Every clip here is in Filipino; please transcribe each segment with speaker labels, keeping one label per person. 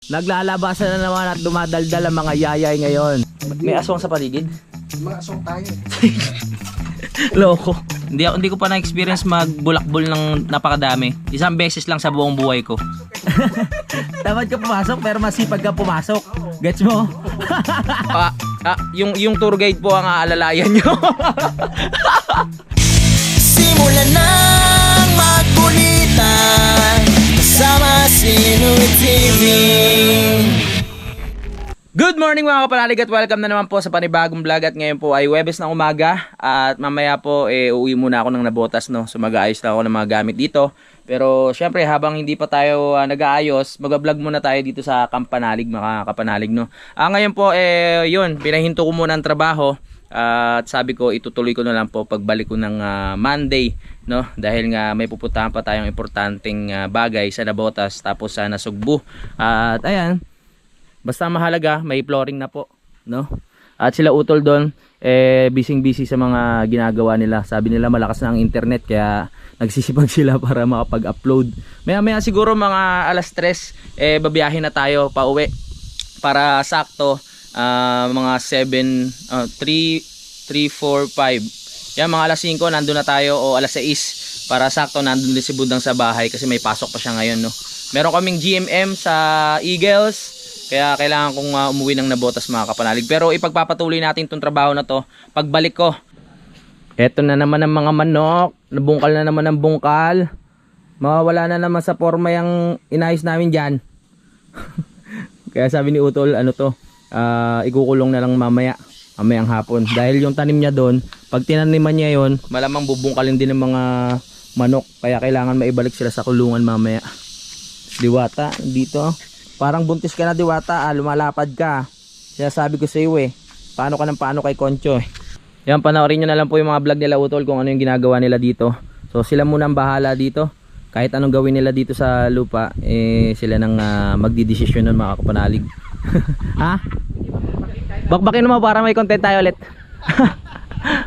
Speaker 1: Naglalabasan na naman at dumadaldal ang mga yayay ngayon. May aswang sa paligid?
Speaker 2: Mga asong tayo.
Speaker 1: Loko.
Speaker 3: Hindi ko pa na-experience magbulakbol ng napakadami. Isang beses lang sa buong buhay ko.
Speaker 1: Tamad ka pumasok pero masipag ka pumasok. Gets mo?
Speaker 3: Yung tour guide po ang aalalayan nyo.
Speaker 4: Simulan ng magkulitan kasama si Louie TV.
Speaker 3: Good morning mga kapanalig at welcome na naman po sa panibagong vlog. At ngayon po ay Huwebes ng umaga. At mamaya po uwi muna ako ng Nabotas, no? So mag-aayos na ako ng mga gamit dito. Pero syempre habang hindi pa tayo nag-aayos, mag-vlog muna tayo dito sa Kampanalig, mga kapanalig, no? Ngayon po yun, pinahinto ko muna ang trabaho. At sabi ko itutuloy ko na lang po pagbalik ko ng Monday, no? Dahil nga may pupuntahan pa tayong importanteng bagay sa Nabotas tapos sa Nasugbu. At ayan, basta mahalaga may flooring na po, no? At sila utol doon busy sa mga ginagawa nila. Sabi nila malakas na ang internet kaya nagsisipag sila para makapag-upload. Maya siguro mga alas 3 babiyahin na tayo pauwi para sakto mga 3, 4, 5. Yan, mga alas 5 nandun na tayo o alas 6 para sakto nandun din si Budang sa bahay kasi may pasok pa siya ngayon, no? Meron kaming GMM sa Eagles. Kaya kailangan kong umuwi ng Nabotas, mga kapanalig. Pero ipagpapatuloy natin itong trabaho na to pagbalik ko. Eto na naman ang mga manok. Nabungkal na naman ang bungkal. Mawawala na naman sa forma yung inayos namin dyan. Kaya sabi ni Utol, ano to, ikukulong na lang mamayang hapon. Dahil yung tanim niya doon, pag tinaniman niya yon, malamang bubungkalin din ng mga manok. Kaya kailangan maibalik sila sa kulungan mamaya. Diwata, dito. Parang buntis ka na, Diwata, lumalapad ka. Kaya sabi ko sa iyo paano ka ng paano kay Concho Yan, panoorin nyo na lang po yung mga vlog nila Utol kung ano yung ginagawa nila dito. So sila muna ang bahala dito. Kahit anong gawin nila dito sa lupa, sila nang magdidesisyon nun, mga kapanalig. Ha? Bakbakin mo para may content tayo ulit.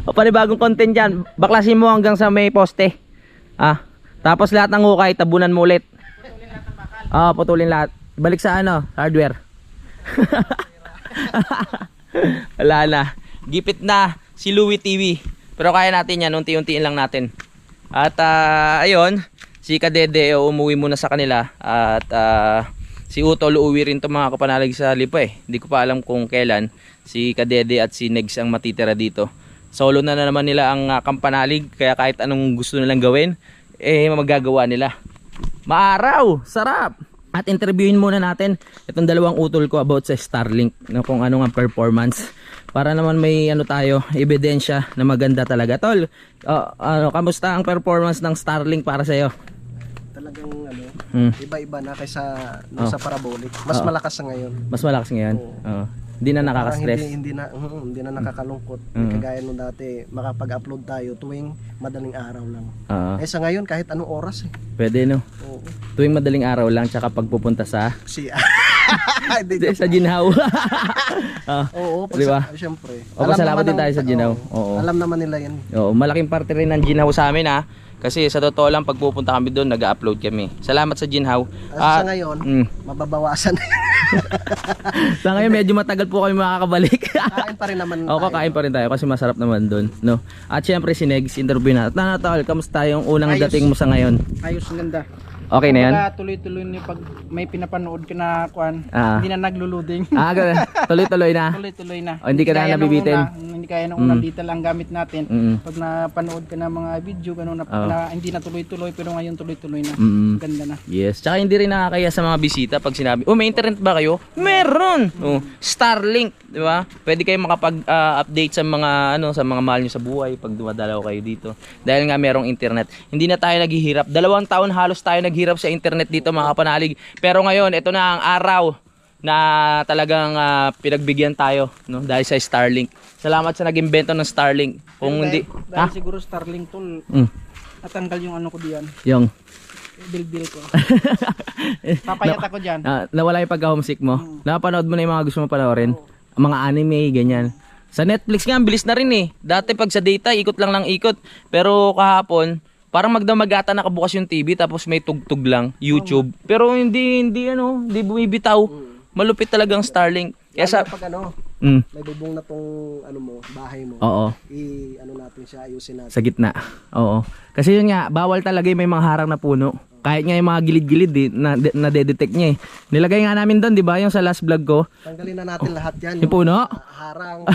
Speaker 3: O panibagong content dyan. Baklasin mo hanggang sa may poste. Tapos lahat ng hukay, tabunan mo ulit. Putulin lahat. Balik sa hardware. Wala na. Gipit na si Louie TV. Pero kaya natin yan, unti-untiin lang natin. At ayun, si Kadede umuwi muna sa kanila. At si Utol uuwi rin to, mga kapanalig, sa Lipa Hindi ko pa alam kung kailan. Si Kadede at si Negs ang matitira dito. Solo na naman nila ang Kampanalig. Kaya kahit anong gusto nilang gawin, magagawa nila. Maaraw! Sarap! At interviewin muna natin itong dalawang utol ko about sa Starlink, kung ano ang performance, para naman may tayo, ebidensya na maganda talaga. Tol, kamusta ang performance ng Starlink para sa iyo?
Speaker 2: Talagang iba-iba na kaysa sa parabolic. Mas malakas na ngayon.
Speaker 1: Mas malakas ngayon. Hindi na nakaka-stress.
Speaker 2: Hindi na nakakalungkot. Kagaya nung dati, makapag-upload tayo tuwing madaling araw lang. Sa ngayon kahit anong oras
Speaker 1: Pwede, no?
Speaker 2: Oo.
Speaker 1: Tuwing madaling araw lang, tsaka pagpupunta sa sa Ginhaw.
Speaker 2: Oo,
Speaker 1: diba?
Speaker 2: Siyempre.
Speaker 1: Pasalamat din tayo sa Ginhaw. Oo.
Speaker 2: Alam naman nila yan.
Speaker 1: Oo, malaking parte rin ng Ginhaw sa amin, kasi sa totoo lang pag pupunta kami doon, nag-upload kami. Salamat sa Ginhaw.
Speaker 2: Sa ngayon, mababawasan.
Speaker 1: Sa ngayon medyo matagal po kami makakabalik.
Speaker 2: Kain pa rin naman tayo.
Speaker 1: Kakain pa rin tayo kasi masarap naman doon, no? At syempre si Negs, interview na. Tol, kamusta yung unang dating mo sa ngayon?
Speaker 5: Ayos, ang ganda.
Speaker 1: Okay na yan?
Speaker 5: Tuloy-tuloy ni pag may pinapanood ka na kuan,
Speaker 1: Ah.
Speaker 5: hindi na nagluluding.
Speaker 1: Ganun. Tuloy-tuloy na.
Speaker 5: Tuloy-tuloy na.
Speaker 1: Hindi ka na nabibitin.
Speaker 5: Hindi kaya nung unang detail ang gamit natin.
Speaker 1: Mm.
Speaker 5: Pag napanood ka na mga video ganun na, hindi na tuloy-tuloy pero ngayon tuloy-tuloy na. Ganda na.
Speaker 1: Yes, tsaka hindi rin nakakaya sa mga bisita pag sinabi, may internet ba kayo? Meron! Starlink, di ba? Pwede kayo makapag-update sa mga sa mga mahal nyo sa buhay pag dumadalaw kayo dito. Dahil nga merong internet. Hindi na tayo naghihirap. 2 taon halos tayo naghirap sa internet dito, mga kapanalig. Pero ngayon, ito na ang araw na talagang pinagbigyan tayo, no? Dahil sa Starlink. Salamat sa nag-imbento ng Starlink. Kung hindi,
Speaker 5: dahil siguro Starlink tol, natanggal yung ko diyan.
Speaker 1: Yung
Speaker 5: Bil ko. Papayat ako diyan.
Speaker 1: nawala yung pagka-homesick mo. Napanood mo na yung mga gusto mo panoorin. Mga anime, ganyan. Sa Netflix nga, bilis na rin Dati pag sa data, ikot lang ng ikot. Pero kahapon, parang magdamagata nakabukas yung TV tapos may tugtog lang, YouTube. Pero hindi bumibitaw. malupit talagang Starlink. Kaya sa...
Speaker 2: Pag ano,
Speaker 1: Mm,
Speaker 2: may bubong na tong ano mo, bahay mo.
Speaker 1: oo.
Speaker 2: Ano natin siya, ayusin natin.
Speaker 1: Sa gitna. Oo. Kasi yun nga, bawal talaga yung may mga harang na puno. Kahit nga yung mga gilid-gilid na-detect niya eh. Nilagay nga namin doon, di ba? Yung sa last vlog ko.
Speaker 2: Tanggalin na natin lahat yan.
Speaker 1: Yung puno?
Speaker 2: Harang.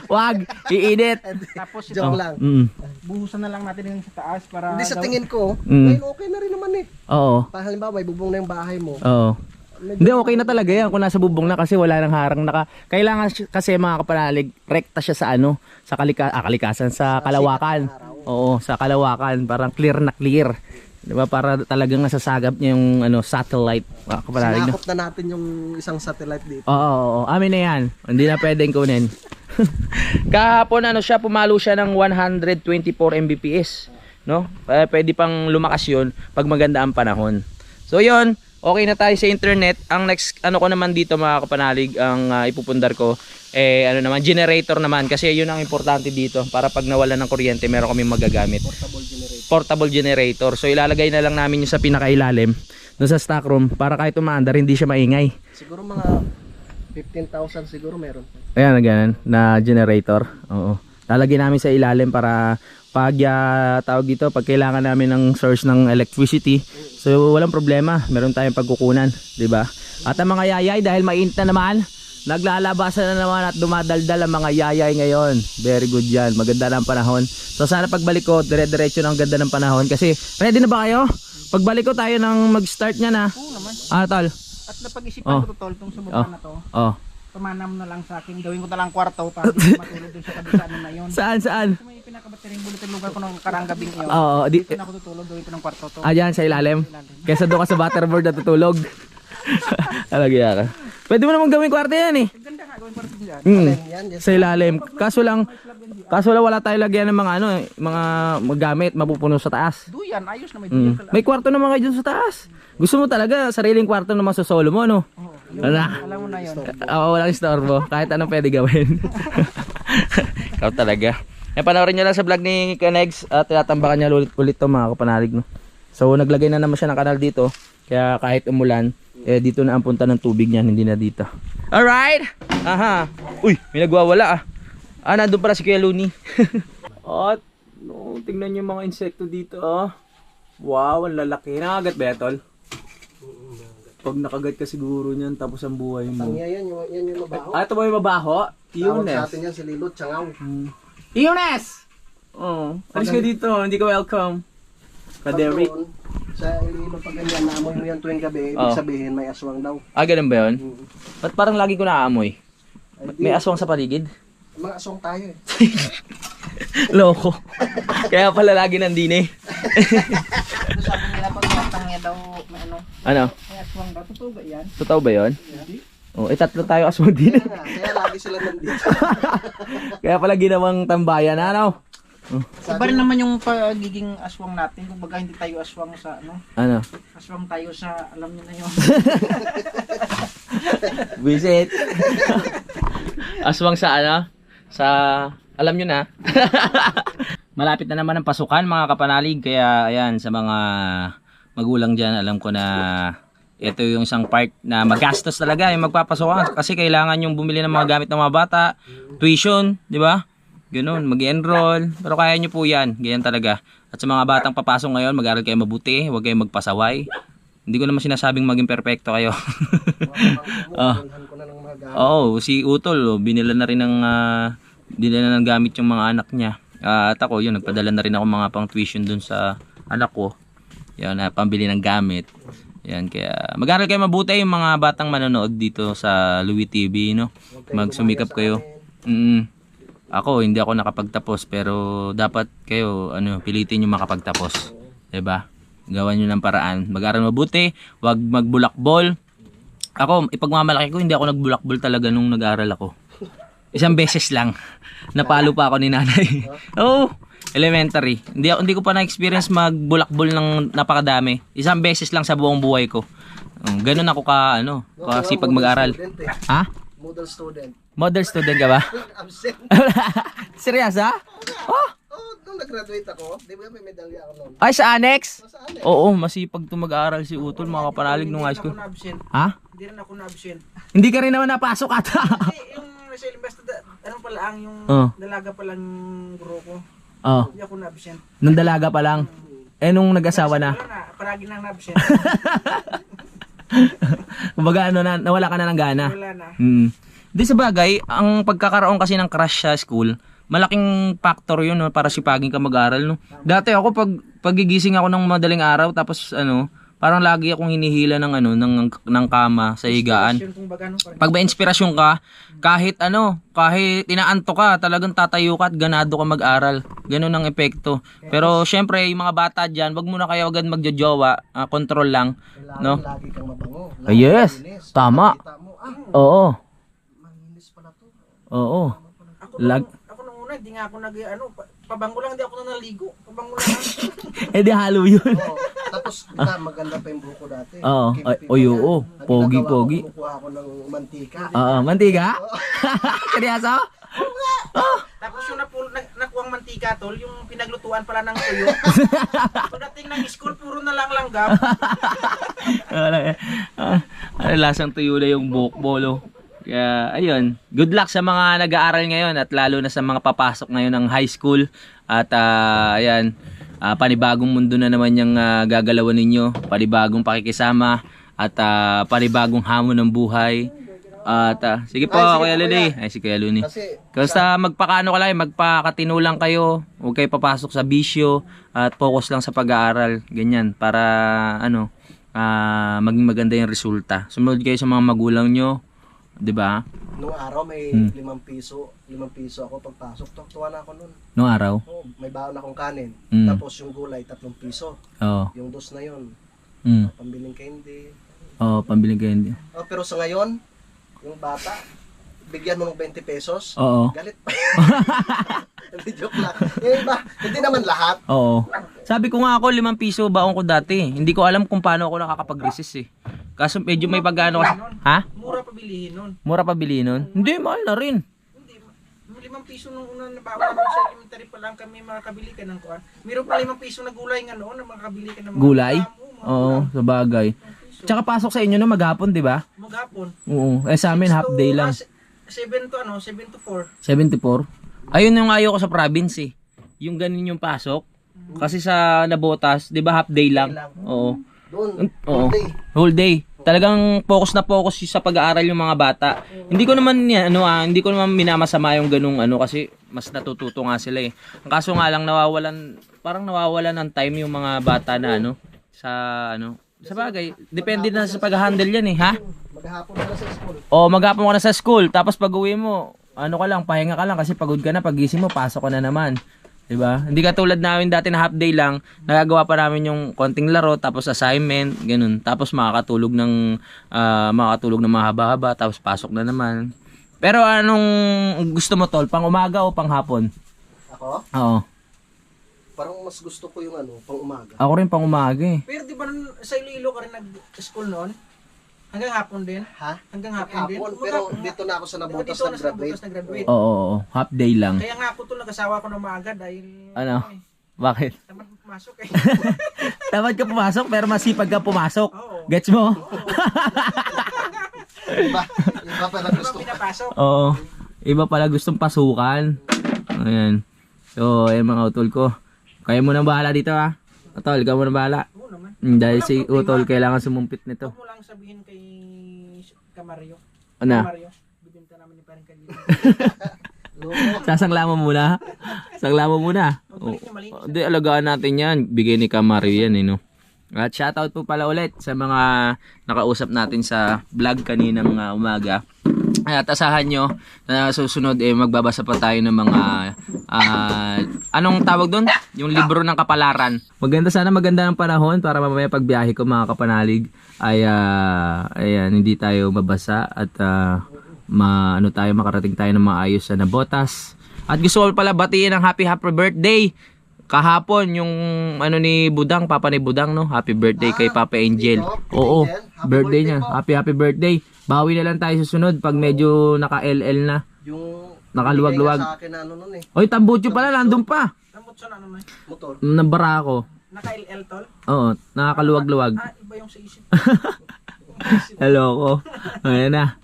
Speaker 1: Wag, iinit.
Speaker 5: Tapos
Speaker 2: Joke lang.
Speaker 1: Mm.
Speaker 5: buhusan na lang natin yung sa taas para
Speaker 2: Hindi sa tingin ko,
Speaker 1: Mm.
Speaker 2: ngayon okay na rin naman eh.
Speaker 1: Oo.
Speaker 2: Halimbawa, may bubong na yung bahay mo.
Speaker 1: Oo. Hindi, okay na talaga yan kung nasa bubong na kasi wala nang harang. Kailangan kasi mga kapanalig, rekta siya sa ano, sa kalikasan, sa kalawakan. Oo, sa kalawakan. Parang clear na clear. Diba? Para talagang nasasagap niya yung ano, satellite. Mga kapanalig. No?
Speaker 2: Sinakop na natin yung isang satellite dito.
Speaker 1: Oo. Amin na yan. Hindi na pwedeng kunin. Kahapon ano siya, pumalo siya ng 124 Mbps. No? Pwede pang lumakas yun pag maganda ang panahon. So yun, okay na tayo sa internet. Ang next ano ko naman dito mga kapanalig, ang ipupundar ko ano naman, generator naman kasi yun ang importante dito para pag nawalan ng kuryente meron kaming magagamit. Portable generator. So ilalagay na lang namin yung sa pinakailalim doon sa stock room para kahit umaandar hindi siya maingay.
Speaker 2: Siguro mga 15,000 siguro meron.
Speaker 1: Ayan, ganun, na generator. Oo. Lalagyan namin sa ilalim para pag tawag dito, pag kailangan namin ng source ng electricity, so walang problema, meron tayong pagkukunan, 'di ba? At ang mga yayay dahil mainit na naman, naglalabasan na naman at dumadaldal ang mga yayay ngayon. Very good 'yan. Maganda na ang panahon. So sana pagbalik ko, dire-diretso na ang ganda ng panahon kasi ready na ba kayo? Pagbalik ko tayo nang mag-start niya na.
Speaker 5: Oo naman.
Speaker 1: Tol.
Speaker 5: At napag-isipan ko to tol, itong sumunod na to.
Speaker 1: Oh.
Speaker 5: Pamanam na lang sa akin, gawin ko na lang kwarto para hindi matulog doon sa kabisa ano na yun.
Speaker 1: Saan?
Speaker 5: So, may pinakabatering bulitin lugar ko nung karang gabing yun.
Speaker 1: Oo,
Speaker 5: Dito na ako tutulog, gawin ko ng kwarto to.
Speaker 1: Diyan sa ilalim. Kesa doon ka sa butterboard natutulog. Alagyan ka. Pwede mo naman gawin kwarto yan eh.
Speaker 5: Ganda nga, gawin kwarto dyan.
Speaker 2: Yan,
Speaker 1: Sa ilalim. Kaso lang wala tayo lagyan ng mga ano, mga magamit, mapupuno sa taas.
Speaker 5: Duyan, ayos na may duyan ka lang.
Speaker 1: May kwarto naman kayo dun sa taas. Gusto mo talaga sariling kwarto naman sa solo mo, no?
Speaker 5: Alam mo na yun.
Speaker 1: Oo, walang istorbo. Kahit anong pwede gawin. Ikaw talaga. Panoorin nyo lang sa vlog ni Kanegs at tinatambakan niya ulit to mga kapanalig, no? So naglagay na naman siya ng kanal dito. Kaya kahit umulan, dito na ang punta ng tubig niyan, hindi na dito. Alright! Aha! Uy, may nagwawala nandun pala si Kuya Looney. At, no, tingnan nyo yung mga insekto dito, oh. Wow, ang lalaki. Nakagat ba yan, tol? Pag nakagat ka siguro niyan, tapos ang buhay mo.
Speaker 2: yan yung mabaho.
Speaker 1: Ito ba yung mabaho?
Speaker 2: Tawag sa
Speaker 1: Iones.
Speaker 2: atin yan si Lilot, Tsangaw.
Speaker 1: Iones! Oh, alis ka dito, hindi ka welcome. Ka-Derek.
Speaker 2: Pag doon, sa Iloilo pag ganyan, naamoy mo yan tuwing gabi, ibig sabihin may aswang daw.
Speaker 1: Ganun ba yun? Ba't parang lagi ko naaamoy? May aswang sa paligid?
Speaker 2: Mga aswang tayo eh.
Speaker 1: Loko. Kaya pala lagi nandine.
Speaker 5: Sabi nila pag matangya daw, may ano,
Speaker 1: Ano?
Speaker 5: may aswang daw. Totoo ba yan?
Speaker 1: Totoo ba yun? Oh, tatlo tayo aswang din.
Speaker 2: Kaya lagi sila nandito.
Speaker 1: Kaya pala ginawang tambayan, ano?
Speaker 5: Iba rin naman yung pagiging aswang natin. Kung baga hindi tayo aswang sa ano,
Speaker 1: Ano?
Speaker 5: aswang tayo sa, alam niyo na yun.
Speaker 1: Visit. Aswang sa ano? Sa, alam nyo na. Malapit na naman ang pasukan mga kapanalig. Kaya ayan, sa mga magulang dyan, alam ko na ito yung isang part na magastos talaga yung magpapasukan. Kasi kailangan yung bumili ng mga gamit ng mga bata. Tuition, di ba? Ganun, mag-enroll. Pero kaya nyo po yan. Ganyan talaga. At sa mga batang papasok ngayon, mag-aral kayo mabuti. Huwag kayong magpasaway. Hindi ko naman sinasabing maging perfecto kayo. Oo, si Utol, binila na rin ng gamit yung mga anak niya. At ako, yun, nagpadala na rin ako mga pang tuition dun sa anak ko. Yan, pambili ng gamit. Yan, kaya mag-aral kayo mabuti yung mga batang manonood dito sa Louie TV, no? Magsumikap kayo. Ako, hindi ako nakapagtapos, pero dapat kayo, pilitin yung makapagtapos. 'Di ba? Gawan nyo ng paraan. Mag-aral mabuti, wag magbulakbol. Ako, ipagmamalaki ko, hindi ako nagbulakbol talaga nung nag-aral ako. Isang beses lang. Napalo pa ako ni nanay. Oo, elementary. Hindi ko pa na-experience magbulakbol ng napakadami. Isang beses lang sa buong buhay ko. Ganun ako kasi pag mag-aral. Ha?
Speaker 2: Model student.
Speaker 1: Model student ka ba?
Speaker 2: Absent.
Speaker 1: Serious ha? Oh!
Speaker 2: Nung nag-graduate ako, di ba may medalya ako noon?
Speaker 1: Ay, sa annex?
Speaker 2: Saan eh?
Speaker 1: Oo, masipag to mag-aaral si Utol, mga kapanalig nung high school.
Speaker 5: Absent.
Speaker 1: Ha?
Speaker 5: Hindi rin ako na-absent.
Speaker 1: Hindi ka rin naman napasok ata.
Speaker 5: Kasi yung nasa Ilbasta, ano pa lang, yung
Speaker 1: Oh.
Speaker 5: dalaga pa lang guro ko.
Speaker 1: Oh,
Speaker 5: Hindi ako na-absent.
Speaker 1: nung dalaga pa lang. Eh nung nag-asawa na.
Speaker 5: Wala na, palagi nang na-absent.
Speaker 1: Kumbaga ano na, nawala ka na ng gana.
Speaker 5: Wala na.
Speaker 1: Di sa bagay, ang pagkakaroon kasi ng crush sa school, malaking factor yun no, para sipagin ka mag-aral. No? Dati ako, pagigising ako ng madaling araw, tapos ano, parang lagi akong hinihila ng, ano, ng kama sa higaan.
Speaker 5: Yun kung baga, no, parang-
Speaker 1: Pag may inspirasyon ka, kahit ano, kahit inaanto ka, talagang tatayo ka at ganado ka mag-aral. Ganun ang epekto. Pero syempre, yung mga bata dyan, wag mo na kayo agad magjojowa, control lang.
Speaker 2: Kailangan
Speaker 1: No?
Speaker 2: lagi kang mabango.
Speaker 1: Ah, yes, tama.
Speaker 2: Kita mo,
Speaker 1: Oo.
Speaker 2: malinis pala to.
Speaker 1: Oo.
Speaker 5: Ako nung una, hindi nga ako pabango lang, hindi ako na naligo. Pabango lang.
Speaker 1: Eh di halo yun.
Speaker 2: Oo. Tapos, maganda pa yung buko dati.
Speaker 1: Oo. Ay,
Speaker 2: Kipi-pipi
Speaker 1: oy,
Speaker 2: pa yan.
Speaker 1: oo.
Speaker 2: Ang
Speaker 1: Pogi,
Speaker 2: ginagawa ko,
Speaker 1: pogi.
Speaker 2: kumukuha ako ng mantika.
Speaker 1: Oo, mantika? Seryoso?
Speaker 5: Tapos yung nakuhang mantika, tol, yung pinaglutuan pala ng tuyo. Pagdating ng school, puro na lang langgam.
Speaker 1: Ano, lasang tuyo na yung buhok bolo. Kaya, ayun. Good luck sa mga nag-aaral ngayon at lalo na sa mga papasok ngayon ng high school. At, ayan, panibagong mundo na naman yung gagalawan ninyo. Panibagong pakikisama at panibagong hamon ng buhay. At, sige po,
Speaker 2: Ay, sige
Speaker 1: Kuya
Speaker 2: po,
Speaker 1: Luni.
Speaker 2: Kuya.
Speaker 1: Ay, si Kuya Luni.
Speaker 2: Kasi,
Speaker 1: Basta magpakaano ka lang, magpakatino lang kayo. Huwag kayo papasok sa bisyo at focus lang sa pag-aaral. Ganyan, para ano, maging maganda yung resulta. Sumunod kayo sa mga magulang nyo, 'di ba?
Speaker 2: nung araw may 5 piso. 5 piso ako pagpasok. Tuwa na ako nun.
Speaker 1: Noong araw.
Speaker 2: Oh, may baon akong kanin.
Speaker 1: Mm.
Speaker 2: Tapos yung gulay, 3 piso.
Speaker 1: Oo.
Speaker 2: Yung dos na yun,
Speaker 1: Mm.
Speaker 2: pambiling candy.
Speaker 1: Oo, pambiling candy.
Speaker 2: Oh, pero sa ngayon, yung bata, bigyan mo ng 20 pesos.
Speaker 1: Oo.
Speaker 2: Galit pa. Hindi, joke lang. Yung iba, hindi naman lahat.
Speaker 1: Oo. Sabi ko nga ako, 5 piso baon ko dati. Hindi ko alam kung paano ako nakakapag-resist eh. Kaso medyo may pag-ano kasi. Ha?
Speaker 5: Mura pa bilihin nun.
Speaker 1: Mura pa bili nun? Hindi, mahal na rin.
Speaker 5: Hindi, 5 piso nung una na bawa namin sa elementary pa lang kami makakabili ka ng kuan. Meron pa 5 piso na gulay nga noon na makakabili ka ng mga
Speaker 1: Gulay?
Speaker 5: mga
Speaker 1: Oo, sa bagay. Tsaka pasok sa inyo no maghapon, di ba?
Speaker 5: maghapon.
Speaker 1: Oo. Eh sa amin half day lang.
Speaker 5: 7 to 7 to 4.
Speaker 1: 74. Ayun yung ayaw ko sa province eh. Yung ganun yung pasok. Kasi sa Nabotas, 'di ba half day lang? Oo.
Speaker 2: Doon,
Speaker 1: Oo.
Speaker 2: all day.
Speaker 1: Whole day. Talagang focus na focus sa pag-aaral yung mga bata. Hindi ko naman hindi ko naman minamasama yung ganung kasi mas natututo nga sila eh. Ang kaso nga lang nawawalan ng time yung mga bata na sa bagay, depende na sa pag-handle yan eh, ha?
Speaker 2: Maghapon na sa school.
Speaker 1: O maghapon ka na sa school, tapos pag-uwi mo, pahinga ka lang kasi pagod ka na, pagising mo, pasok ka na naman. 'Di ba? Hindi katulad namin dati na half day lang, nagagawa pa namin yung konting laro, tapos assignment, ganun. Tapos makakatulog ng mahaba-haba, tapos pasok na naman. Pero anong gusto mo tol, pang umaga o pang hapon?
Speaker 2: Ako?
Speaker 1: Oo.
Speaker 2: Parang mas gusto ko yung pang umaga.
Speaker 1: Ako rin pang umaga eh.
Speaker 5: Pero di ba nun, sa Iloilo ka rin nag-school noon? Hanggang hapon din?
Speaker 2: Ha?
Speaker 5: Hanggang hapon din?
Speaker 2: Hapon, pero dito na ako sa Nabotas
Speaker 5: Dito na sa
Speaker 2: nag-graduate.
Speaker 5: Nabotas nag-graduate.
Speaker 1: Oo, half day lang.
Speaker 5: Kaya nga ako to nag-asawa ko na maaga dahil
Speaker 1: Ano? Bakit?
Speaker 5: tamad pumasok eh.
Speaker 1: Tamad ka pumasok pero masipag ka pumasok.
Speaker 5: Oo.
Speaker 1: Gets mo?
Speaker 2: Iba pala
Speaker 5: Di ba
Speaker 2: gusto ko.
Speaker 5: pinapasok?
Speaker 1: Oo. Iba pala gustong pasukan. Ayan. So, ayan mga utol ko. Kaya mo nang bahala dito ha. Utol, ikaw mo nang bahala.
Speaker 5: Oo naman.
Speaker 1: Dahil si Utol kailangan sumumpit nito.
Speaker 5: Huwag mo lang sabihin kay Kamario.
Speaker 1: Ano?
Speaker 5: Kamario, bibinta namin ni parang kanina.
Speaker 1: Sasangla mo muna. Sangla mo muna. Hindi, alagaan natin yan. Bigay ni Kamario yan no. At shoutout po pala ulit sa mga nakausap natin sa vlog kaninang umaga. At asahan nyo na susunod magbabasa pa tayo ng mga anong tawag doon? Yung libro ng kapalaran. Maganda ng panahon para mamaya pagbiyahe ko mga kapanalig ay ayan, hindi tayo mabasa at makarating tayo ng maayos sa Nabotas. At gusto ko pala batiin ng happy birthday. Kahapon yung ni Budang, papa ni Budang no. Happy birthday kay Papa Angel. Oo,
Speaker 2: Happy
Speaker 1: birthday niya.
Speaker 2: po.
Speaker 1: Happy birthday. Bawi na lang tayo susunod pag medyo naka-LL na.
Speaker 2: Yung
Speaker 1: Nakaluwag-luwag.
Speaker 2: binigay nga sa akin na nun
Speaker 1: Oy, tambucho pala nandun pa.
Speaker 5: Tamot sa ano na.
Speaker 2: motor.
Speaker 1: Nabara ako.
Speaker 5: Naka-LL tol?
Speaker 1: Oo, nakakaluwag-luwag.
Speaker 5: Iba yung sa isip.
Speaker 1: Hello ko. Ayan na.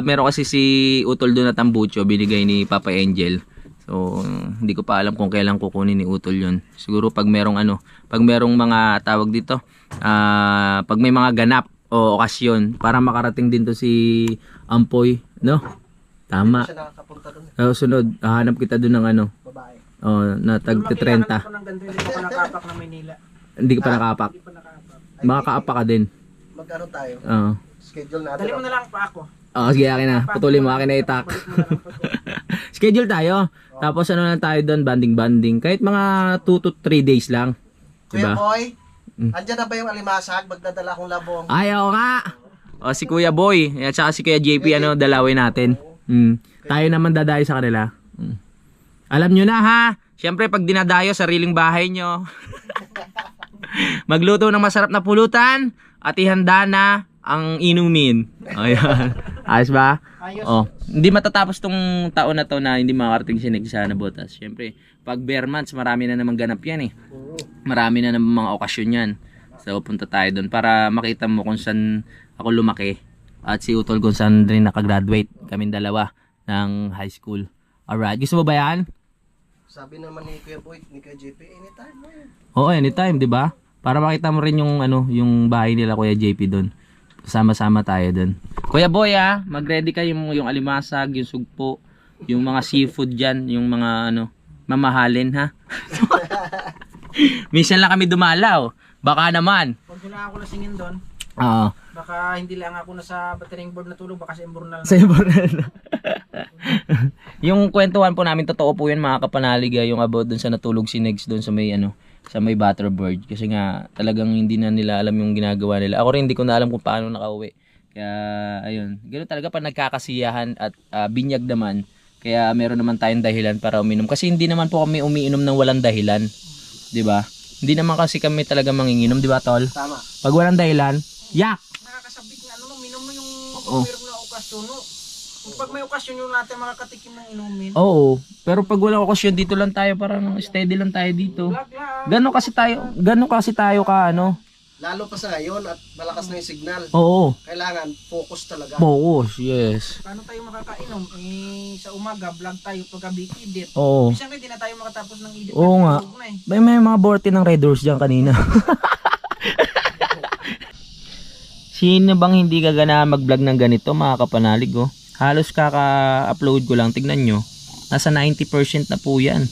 Speaker 1: Meron kasi si Utol doon na tambucho, binigay ni Papa Angel. So, hindi ko pa alam kung kailan kukunin ni Utol yun. Siguro pag merong pag merong mga tawag dito, pag may mga ganap o okasyon, para makarating din to si Ampoy, no? Tama.
Speaker 2: Siya nakakapunta doon.
Speaker 1: Sunod, hahanap kita doon ng
Speaker 2: Babae.
Speaker 1: na tag 30.
Speaker 5: Ako ng ganito, hindi ako nakapak na Maynila.
Speaker 1: Hindi ka pa nakaapak.
Speaker 5: Hindi pa nakapak.
Speaker 1: Makakaapak ka din.
Speaker 2: Magkano tayo?
Speaker 1: Oo.
Speaker 2: Schedule natin.
Speaker 5: Dali mo na lang pa ako.
Speaker 1: Sige, akin na. Putulin mo, akin na itak. Schedule tayo. Tapos ano lang tayo doon, banding-banding. Kahit mga 2 to 3 days lang.
Speaker 2: Kuya
Speaker 1: Diba?
Speaker 2: Boy, andyan na ba yung alimasag? Magdadala akong labong.
Speaker 1: Ayaw nga. O, si Kuya Boy, at saka si Kuya JP, dalawin natin. Tayo naman dadayo sa kanila. Alam nyo na ha. Siyempre, pag dinadayo, sariling bahay nyo. Magluto ng masarap na pulutan at ihanda na ang inumin. Ayan. Ayos ba?
Speaker 5: Ayos.
Speaker 1: Oh, hindi matatapos tong taon na to na hindi makakarating si Neg sa Nabotas. Siyempre, pag bare months, marami na namang ganap yan eh. Marami na namang mga okasyon yan. So, punta tayo doon para makita mo kung saan ako lumaki. At si Utol kung saan rin nakagraduate. Kaming dalawa ng high school. Alright, gusto mo ba yan?
Speaker 2: Sabi naman ni Kuya Boy, ni Kuya JP, anytime mo yan.
Speaker 1: Oo, anytime, di ba? Para makita mo rin yung yung bahay nila Kuya JP doon. Sama-sama tayo doon. Kuya Boy mag-ready ka yung alimasag, yung sugpo, yung mga seafood diyan, yung mga mamahalin ha. Minsan lang kami dumalaw. Baka naman.
Speaker 5: Pag wala ako lasingin doon,
Speaker 1: Oo.
Speaker 5: baka hindi lang ako nasa battering board na tulog, baka sa imbornal.
Speaker 1: Sa Ibornal. Yung kwentuhan po namin, totoo po yun mga kapanalig, yung about dun sa natulog si Negs dun sa may sa may butterbird. Kasi nga talagang hindi na nila alam yung ginagawa nila. Ako rin hindi ko na alam kung paano nakauwi. Kaya ayun, ganoon talaga pag nagkakasiyahan at binyag naman. Kaya meron naman tayong dahilan para uminom. Kasi hindi naman po kami umiinom ng walang dahilan. 'Di ba? Hindi naman kasi kami talaga manginginom, 'di ba, tol?
Speaker 2: Tama.
Speaker 1: Pag walang dahilan, yak.
Speaker 5: Nakakasabik nga, minum mo yung
Speaker 1: Oo.
Speaker 5: meron na okasyon, no? Pag may okasyon yung natin makakatikim ng inumin.
Speaker 1: Oo. Pero pag walang okasyon, dito lang tayo, parang steady lang tayo dito.
Speaker 5: Vlog lang.
Speaker 1: Gano'n kasi tayo ka
Speaker 2: Lalo pa sa ngayon at malakas na yung signal.
Speaker 1: Oo.
Speaker 2: Kailangan focus talaga.
Speaker 1: Focus, yes.
Speaker 5: Paano tayo makakainom? Sa umaga, vlog tayo. Paggabi, edit.
Speaker 1: Oo.
Speaker 5: Minsan hindi na tayo makatapos ng edit.
Speaker 1: Oo nga.
Speaker 5: Tulog na eh.
Speaker 1: May mga borte ng Red Doors dyan kanina. Sino bang hindi gagana mag-vlog ng ganito mga kapanalig Halos kaka-upload ko lang. Tignan nyo. Nasa 90% na po yan.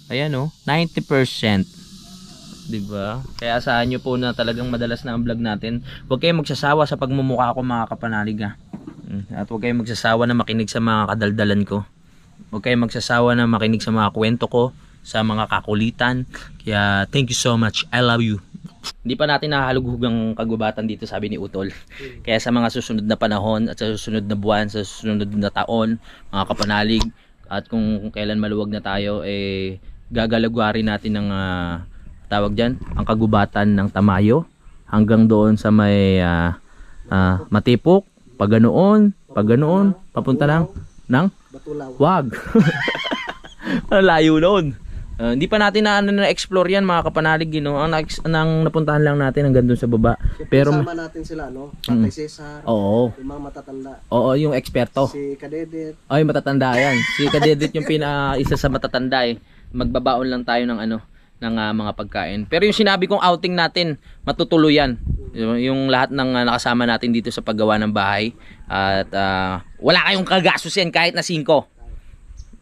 Speaker 1: Ayan 90%. Diba? Kaya saan nyo po na talagang madalas na ang vlog natin. Huwag kayong magsasawa sa pagmumukha ko mga kapanalig At huwag kayong magsasawa na makinig sa mga kadaldalan ko. Huwag kayong magsasawa na makinig sa mga kwento ko, sa mga kakulitan. Kaya thank you so much. I love you. Hindi pa natin nakahalughang kagubatan dito, sabi ni Utol. Kaya sa mga susunod na panahon at sa susunod na buwan, sa susunod na taon, mga kapanalig, at kung kailan maluwag na tayo, gagalagwarin natin ng tawag dyan, ang kagubatan ng Tamayo hanggang doon sa may Matipok, pag ganoon, papunta ng
Speaker 2: Batulaw.
Speaker 1: wag. Layo noon. Hindi pa natin na-explore yan mga kapanalig. Ang napuntahan lang natin hanggang doon sa baba. Pero
Speaker 2: Sama natin sila, Tatay Cesar,
Speaker 1: oo.
Speaker 2: yung mga matatanda.
Speaker 1: Oo, yung eksperto.
Speaker 2: Si Kadedet.
Speaker 1: Ay, matatanda yan. Si Kadedet yung isa sa matatanda Magbabaon lang tayo ng ng mga pagkain. Pero yung sinabi kong outing natin, matutuloy yan. Yung lahat ng nakasama natin dito sa paggawa ng bahay. At wala kayong kagasusin kahit na 5.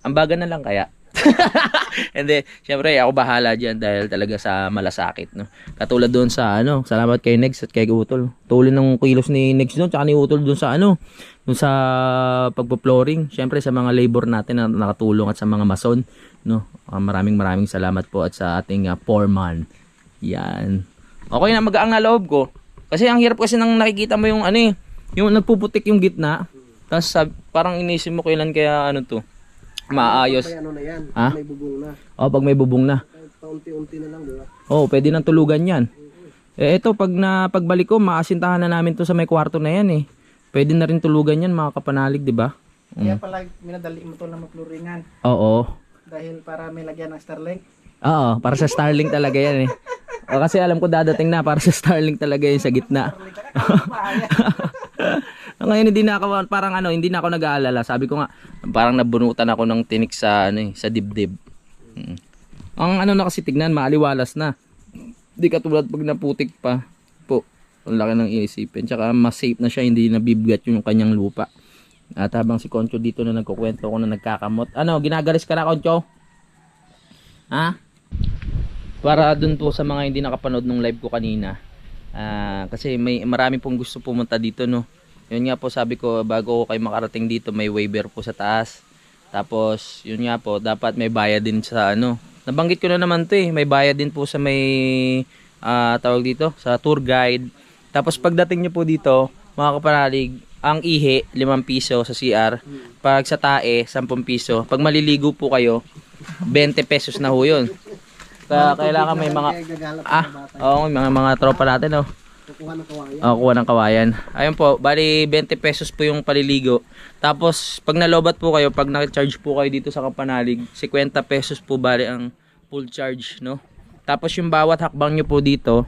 Speaker 1: Ambaga na lang kaya. Hindi, syempre ako bahala diyan dahil talaga sa malasakit, Katulad doon sa salamat kay Negs at kay Utol. Tuloy ng kilos ni Negs doon, tsaka ni Utol doon sa doon sa pagpo-flooring. Syempre sa mga labor natin na nakatulong at sa mga mason, maraming salamat po at sa ating foreman. Yan. Okay na, magaang na loob ko. Kasi ang hirap kasi nang nakikita mo yung yung nagpuputik yung gitna. Tapos parang inisip mo kailan kaya to maayos.
Speaker 2: May na yan.
Speaker 1: Ha?
Speaker 2: May bubong na.
Speaker 1: Pag may bubong na.
Speaker 2: Kahit paunti-unti na lang, di ba?
Speaker 1: Pwede nang tulugan yan. Ito, pagbalik ko, maasintahan na namin to sa may kwarto na yan Pwede na rin tulugan yan, mga kapanalig, di ba?
Speaker 5: Kaya pala minadali mo to na magluringan.
Speaker 1: Oo.
Speaker 5: Dahil para may lagyan ng Starlink.
Speaker 1: Oo, para sa Starlink talaga yan Kasi alam ko dadating na para sa Starlink talaga yun sa gitna. Ngayon hindi na ako parang hindi na ako nag-aalala. Sabi ko nga parang nabunutan ako ng tinik sa sa dibdib. Ang na kasi tignan, maaliwalas na. Di katulad pag naputik pa po. Ang laki ng iisipin. Tsaka mas safe na siya, hindi nabibigat yung kanyang lupa. At habang si Concho dito na nagkukwento ko na nagkakamot. Ginagalis ka na, Concho? Ha? Para dun po sa mga hindi nakapanood ng live ko kanina. Kasi marami pong gusto pumunta dito, no. Yun nga po, sabi ko bago kayo makarating dito, may waiver po sa taas. Tapos yun nga po, dapat may bayad din sa Nabanggit ko na naman 'to may bayad din po sa may tawag dito, sa tour guide. Tapos pagdating niyo po dito, mga kapanalig, ang ihi 5 piso sa CR, pag sa tae 10 piso. Pag maliligo po kayo, 20 pesos na ho 'yun. Kailangan may mga mga tropa natin
Speaker 2: Kukuha ng kawayan.
Speaker 1: kuha ng kawayan. Ayun po, bali 20 pesos po yung paliligo. Tapos pag nalobat po kayo, pag na-charge po kayo dito sa Kampanalig, 50 pesos po bali ang full charge, no? Tapos yung bawat hakbang nyo po dito,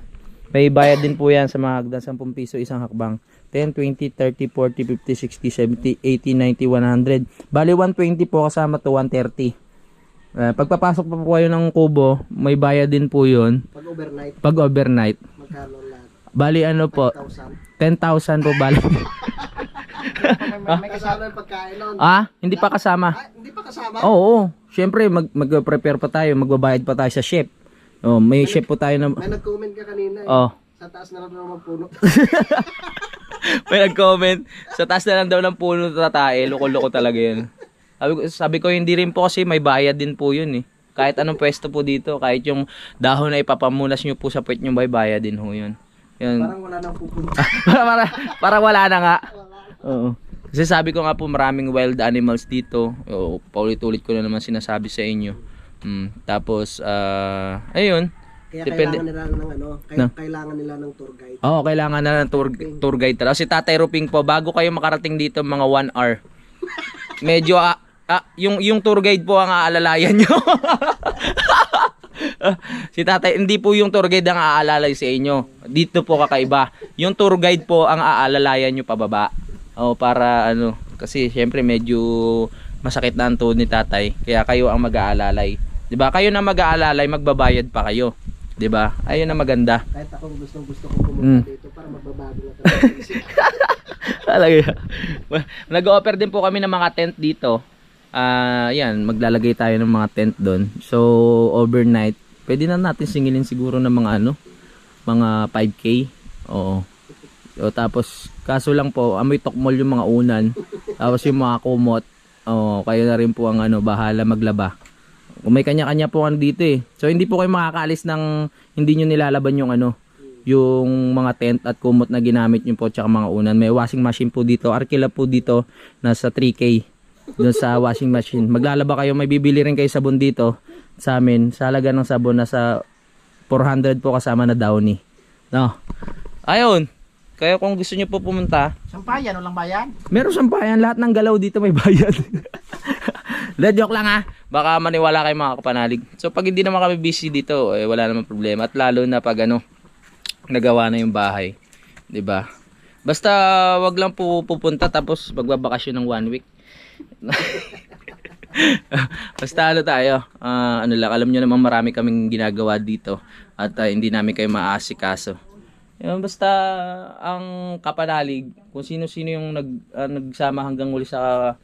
Speaker 1: may bayad din po yan sa mga hagdan, 10 piso isang hakbang. 10, 20, 30, 40, 50, 60, 70, 80, 90, 100. Bali 120 po kasama to 130. Pagpapasok pa po kayo ng kubo, may bayad din po yun. Pag overnight.
Speaker 2: Magkano lahat?
Speaker 1: Bali po, 10,000 po bali.
Speaker 2: May kasama yung pagkain nun.
Speaker 1: Hindi pa kasama.
Speaker 2: Hindi pa kasama?
Speaker 1: Oo. Siyempre, mag-prepare pa tayo, magbabayad pa tayo sa chef. May chef po tayo na...
Speaker 2: May nag-comment ka kanina Sa taas na lang naman puno.
Speaker 1: May nag-comment. Sa taas na lang daw ng puno tatae. Loko-loko talaga yun. Sabi ko, hindi rin po kasi may bayad din po yun Kahit anong pwesto po dito, kahit yung dahon na ipapamunas nyo po sa puwet nyo, may bayad din ho yun.
Speaker 2: Parang wala nang pupunta.
Speaker 1: Parang wala na nga. Oo. Kasi sabi ko nga po, maraming wild animals dito. Paulit-ulit ko na naman sinasabi sa inyo. Tapos ayun.
Speaker 2: Kaya
Speaker 1: depende.
Speaker 2: kailangan nila kailangan nila ng tour guide.
Speaker 1: Kailangan na ng tour guide talaga. Si Tatay Ruping po, bago kayo makarating dito mga 1 hour. Medyo yung tour guide po ang aalalayan nyo. Si Tatay, hindi po yung tour guide ang aalalay sa inyo. Dito po kakaiba. Yung tour guide po ang aalalayan nyo pababa. Para kasi syempre medyo masakit na ang tuhod ni Tatay. Kaya kayo ang mag-aalalay. 'Di ba? Kayo na mag-aalalay, magbabayad pa kayo. 'Di ba? Ayun ang maganda.
Speaker 2: Kahit ako gusto ko pumunta dito para magbabago na
Speaker 1: talaga. Nag-offer din po kami ng mga tent dito. Yan, maglalagay tayo ng mga tent doon. So, overnight, pwede na natin singilin siguro ng mga mga 5K. Oo. Tapos, kaso lang po, amoy tokmol yung mga unan. Tapos yung mga kumot, kayo na rin po ang bahala maglaba. May kanya-kanya po dito So, hindi po kayo makakaalis ng hindi nyo nilalaban yung yung mga tent at kumot na ginamit nyo po tsaka mga unan. May washing machine po dito. Arkila po dito, nasa 3K. Doon sa washing machine. Maglalaba kayo, may bibili rin kayo sabon dito sa amin. Sa halaga ng sabon nasa 400 po kasama na Downy. No. Ayun. Kaya kung gusto niyo po pumunta,
Speaker 5: Sampayan, walang bayan.
Speaker 1: meron sampayan, lahat ng galaw dito may bayad. Joke lang Baka maniwala kayo mga kapanalig. So pag hindi naman kami busy dito, wala namang problema. At lalo na pag nagawa na yung bahay. 'Di ba? Basta wag lang po pupunta tapos magbabakasyon ng 1 week. Basta tayo lang, alam nyo naman marami kaming ginagawa dito at hindi namin kayo maaasikaso. Basta ang Kapanalig, kung sino-sino yung nagsama hanggang uli sa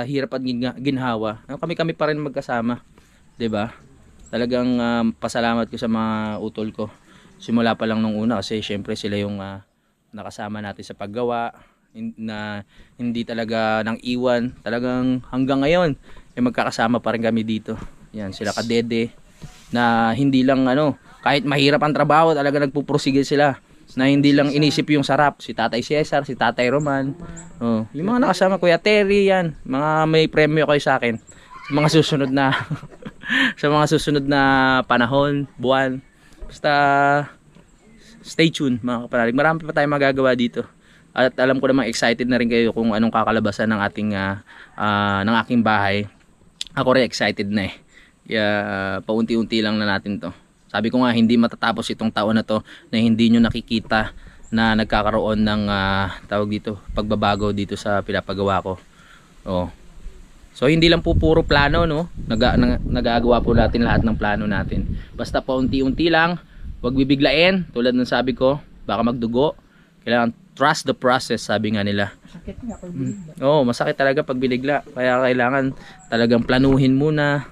Speaker 1: hirap at ginhawa, kami pa rin magkasama, 'di ba? Talagang pasalamat ko sa mga utol ko simula pa lang nung una kasi syempre sila yung nakasama natin sa paggawa na hindi talaga nang iwan. Talagang hanggang ngayon magkakasama pa rin kami dito. Yan, sila Kadede na hindi lang kahit mahirap ang trabaho, talaga nagpupursige sila na hindi lang inisip yung sarap. Si Tatay Cesar, si Tatay Roman, yung mga nakasama, Kuya Terry, yan, mga may premyo kayo sa akin sa mga susunod na sa mga susunod na panahon, buwan. Basta stay tuned mga kapanalig. Marami pa tayong magagawa dito. At alam ko namang excited na rin kayo kung anong kakalabasan ng ng aking bahay. Ako rin excited na Kaya paunti-unti lang na natin to.
Speaker 3: Sabi ko nga hindi matatapos itong taon na to na hindi nyo nakikita na nagkakaroon ng tawag dito, pagbabago dito sa pinapagawa ko. Oh. So hindi lang po puro plano, no? Nagagawa po natin lahat ng plano natin. Basta paunti-unti lang, huwag bibiglain. Tulad ng sabi ko, baka magdugo. Kailangan trust the process, sabi nga nila.
Speaker 5: Masakit nga pag binigla.
Speaker 3: Oo, masakit talaga pag binigla. Kaya kailangan talagang planuhin muna.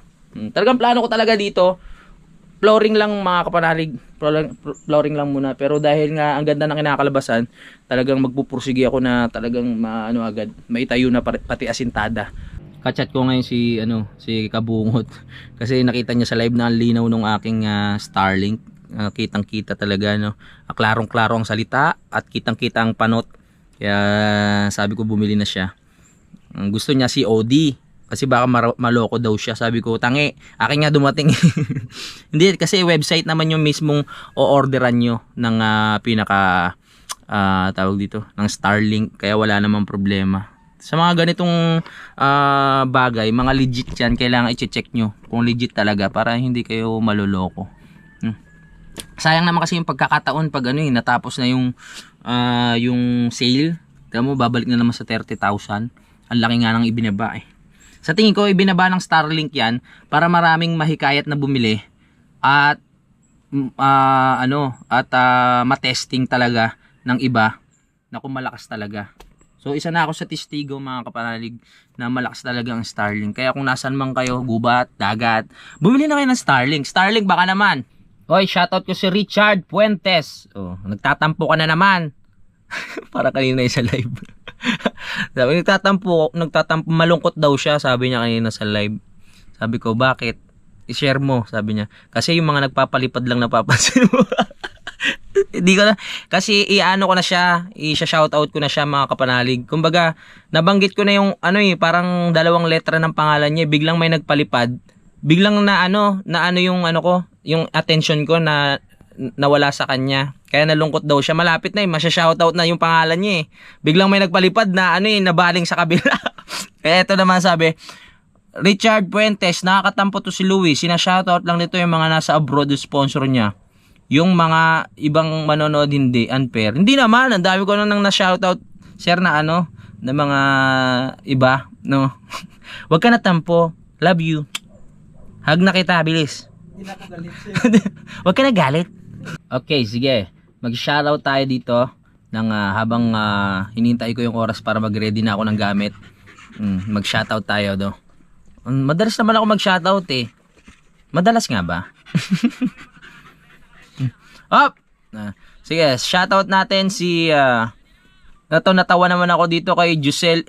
Speaker 3: Talagang plano ko talaga dito. Flooring lang mga kapanalig. Flooring lang muna. Pero dahil nga ang ganda ng kinakalabasan, talagang magpupursige ako na talagang agad, maitayo na pati asintada. Kachat ko ngayon si Kabungot kasi nakita niya sa live na ang linaw ng aking Starlink. Kitang-kita talaga, no. Klarong-klaro ang salita at kitang-kita ang panot. Kaya sabi ko bumili na siya. Gusto niya si COD kasi baka maloko daw siya. Sabi ko, tangi, akin nga dumating. Hindi, kasi website naman yung mismong o-orderan nyo ng tawag dito, ng Starlink. Kaya wala namang problema. Sa mga ganitong bagay, mga legit yan, kailangan i-check nyo kung legit talaga para hindi kayo maloloko. Sayang naman kasi yung pagkakataon pag natapos na yung sale. Tignan mo, babalik na naman sa 30,000. Ang laki nga ng ibinaba eh. Sa tingin ko, ibinaba ng Starlink yan para maraming mahikayat na bumili at matesting talaga ng iba na kung malakas talaga. So isa na ako sa testigo mga kapanalig na malakas talaga ang Starlink. Kaya kung nasan man kayo, gubat, dagat, bumili na kayo ng Starlink. Starlink baka naman. Hoy, shoutout ko si Richard Puentes. Oh, nagtatampo ka na naman. Para kanina sa live. Sabi, nagtatampo, malungkot daw siya, sabi niya kanina sa live. Sabi ko, bakit? I-share mo, sabi niya. Kasi yung mga nagpapalipad lang napapansin mo. Hindi ko na, kasi i-ano ko na siya, i-shoutout ko na siya mga kapanalig. Kumbaga, nabanggit ko na yung parang dalawang letra ng pangalan niya, biglang may nagpalipad. Biglang yung attention ko na nawala sa kanya. Kaya nalungkot daw siya. Malapit na masya-shoutout na yung pangalan niya eh. Biglang may nagpalipad na nabaling sa kabila. Kaya ito naman sabi, Richard Puentes, nakakatampo to si Louie. Sina-shoutout lang nito yung mga nasa abroad sponsor niya. Yung mga ibang manonood hindi, unfair. Hindi naman, ang dami ko nang na-shoutout, sir, na na mga iba, no. Huwag ka na tampo. Love you. Hug na kita, bilis.
Speaker 5: Hindi na ako galit sa'yo.
Speaker 3: Huwag ka na galit. Okay, sige. Mag-shoutout tayo dito ng habang hinintay ko yung oras para mag-ready na ako ng gamit. Mag-shoutout tayo do. Madalas naman ako mag-shoutout eh. Madalas nga ba? Up! Sige, shoutout natin si natawa naman ako dito kay Giselle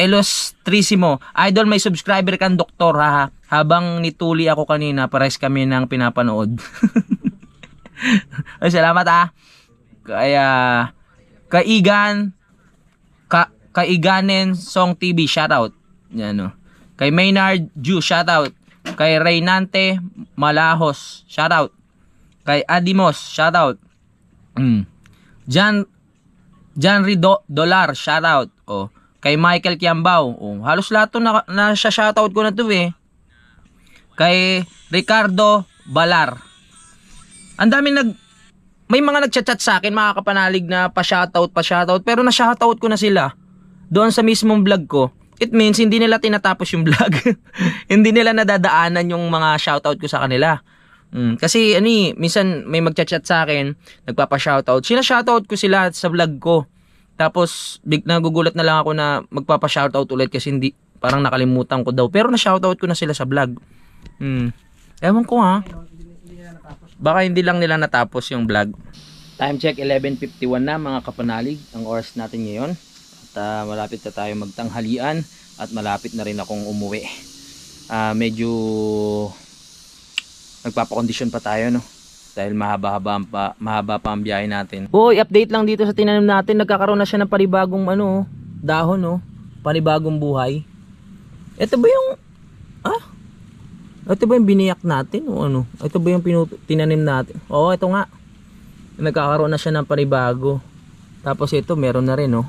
Speaker 3: Elustrissimo. Idol, may subscriber kang doktor ha. Habang nituli ako kanina, pares kami ng pinapanood. Ay, salamat ha. Kaya Kaiganen Song TV, shoutout. Yan o. Kay Maynard Ju, shoutout. Kay Reynante Malahos, shoutout. Kay Adimos, shoutout. Jan Dolar, shoutout. Oh. Kay Michael Kiambao, oh, halos lahat to na shoutout ko na to eh. Kay Ricardo Balar. Ang daming may mga nagchat-chat sa akin mga kapanalig na pa-shoutout, pero na-shoutout ko na sila doon sa mismong vlog ko. It means hindi nila tinatapos yung vlog. Hindi nila nadadaanan yung mga shoutout ko sa kanila. Kasi minsan may magchat-chat sa akin, nagpapa-shoutout. Sina-shoutout ko sila sa vlog ko. Tapos nagugulat na lang ako na magpapa-shoutout ulit kasi parang nakalimutan ko daw. Pero na-shoutout ko na sila sa vlog. Ewan ko ha. Baka hindi lang nila natapos yung vlog. Time check 11:51 na mga kapanalig. Ang oras natin ngayon. At malapit na tayo magtanghalian. At malapit na rin akong umuwi. Medyo nagpapakondisyon pa tayo no. Dahil mahaba pa ang biyahe natin. Uy, update lang dito sa tinanim natin. Nagkakaroon na siya ng panibagong dahon no. Panibagong buhay. Ito ba yung ito ba yung biniyak natin o ano? Ito ba yung tinanim natin? Oo, ito nga. Nagkakaroon na siya ng panibago. Tapos ito, meron na rin, no?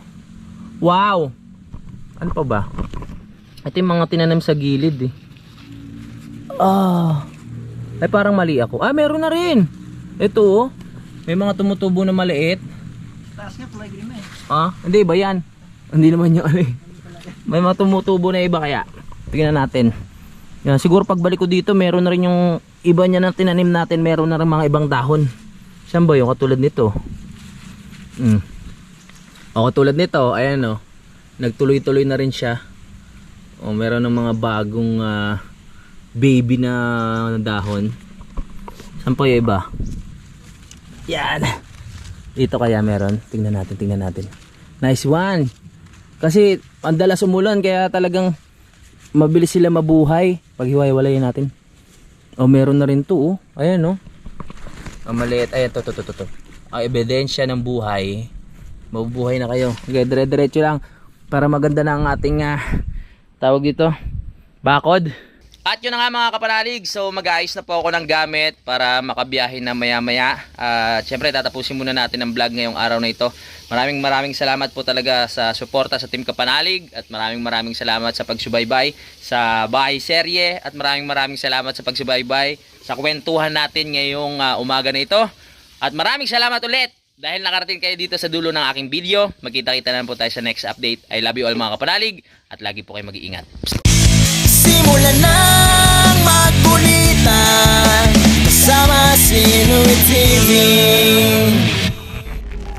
Speaker 3: Wow! Ano pa ba? Ito yung mga tinanim sa gilid, eh.
Speaker 1: Ay, parang mali ako. Ah, meron na rin. Ito, oh. May mga tumutubo na maliit.
Speaker 2: Taas nga, tulay green na eh.
Speaker 1: Ah, hindi ba yan? Hindi naman yung ano eh. May mga tumutubo na iba kaya. Tingnan natin. Yan, siguro pagbalik ko dito, meron na rin yung iba niya na tinanim natin. Meron na rin mga ibang dahon. Saan ba yung katulad nito? O, katulad nito, ayan o. Nagtuloy-tuloy na rin siya. O, meron ng mga bagong baby na dahon. Saan po yung iba? Yan. Dito kaya meron. Tingnan natin. Nice one. Kasi ang dalas umulan kaya talagang mabilis sila mabuhay pag hiwa-hiwalayin natin. O, meron na rin to, oh. Ayan, oh. Ang maliit. Ayan, to. Ang ebidensya ng buhay. Mabubuhay na kayo. Okay, dire-diretso lang para maganda na ang ating tawag dito, bakod. At yun na nga mga kapanalig, so mag-aayos na po ako ng gamit para makabiyahin na maya-maya. Siyempre tatapusin muna natin ang vlog ngayong araw na ito. Maraming salamat po talaga sa suporta sa Team Kapanalig at maraming salamat sa pagsubaybay sa bahay serye at maraming salamat sa pagsubaybay sa kwentuhan natin ngayong umaga na ito. At maraming salamat ulit dahil nakarating kayo dito sa dulo ng aking video. Magkita-kita na po tayo sa next update. I love you all mga kapanalig at lagi po kayo mag-iingat.
Speaker 4: Simulan ng magkulitan kasama si Inuit TV.